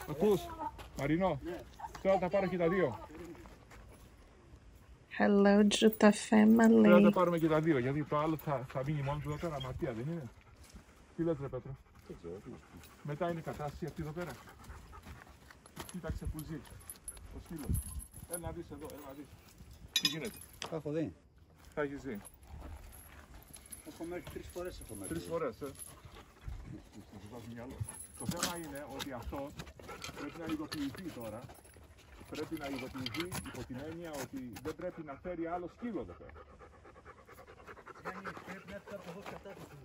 Ακούς, Μαρινό, θέλω να τα πάρω και τα δύο. Hello, Juta Θέλω να τα family. πάρουμε και τα δύο, γιατί το άλλο θα μείνει μόνο του εδώ πέρα, αμαρτία δεν είναι. Τι λες ρε Πέτρο. Μετά είναι η κατάσταση αυτή εδώ πέρα. Κοίταξε που ζει ο σκύλος. Έλα να δεις εδώ, έλα να δεις. Τι γίνεται. Τα έχω δει. Θα έχεις δει. Έχω μέχρι 3 φορές έχω μέχρι. 3 φορές, Το θέμα είναι ότι αυτό πρέπει να ειδοποιηθεί τώρα. Πρέπει να ειδοποιηθεί υπό την έννοια ότι δεν πρέπει να φέρει άλλο σκύλο εδώ πέρα. Πρέπει να έρθει να δώσει κατάθεση.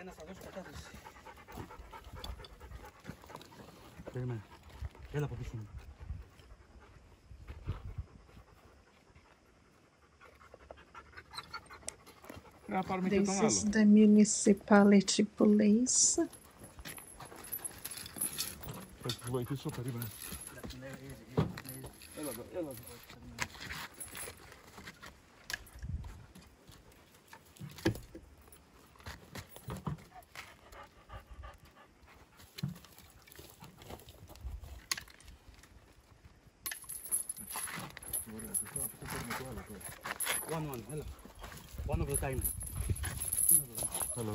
Ένας θα δώσει κατάθεση. Περίμενε. Έλα από πίσω μου. Να πάρουμε και τον This άλλο. is the municipality police. Θα σας βοηθήσω, περίμενε. Έλα εδώ, έλα εδώ. One, έλα. One of the time. Hello.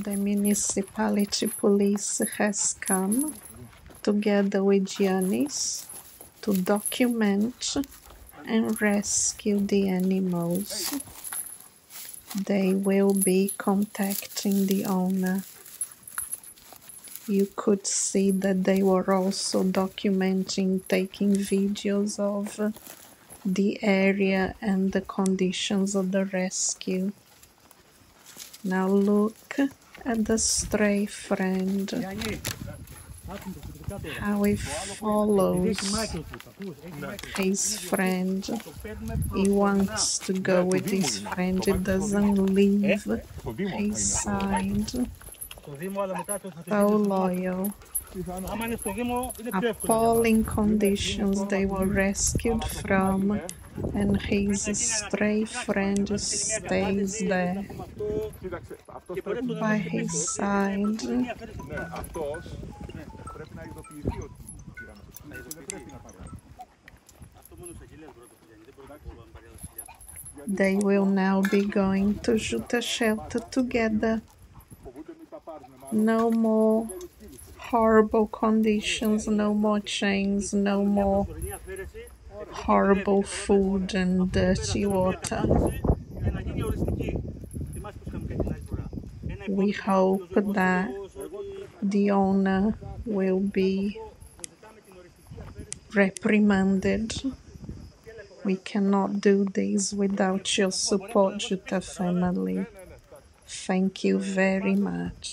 The municipality police has come together with Giannis to document and rescue the animals. They will be contacting the owner. You could see that they were also documenting, taking videos of the area and the conditions of the rescue. Now look at the stray friend, how he follows his friend. He wants to go with his friend, he doesn't leave his side. So loyal. Appalling conditions they were rescued from, and his stray friend stays there Κοίταξε, αυτός πρέπει by his side. αυτός πρέπει να ειδοποιηθεί ότι πήραμε το σκύλο. Δεν πρέπει να πάρουμε. They will now be going to Juta shelter together. No more horrible conditions, no more chains, no more horrible food and dirty water. We hope that the owner will be reprimanded. We cannot do this without your support, Juta family. Thank you very much.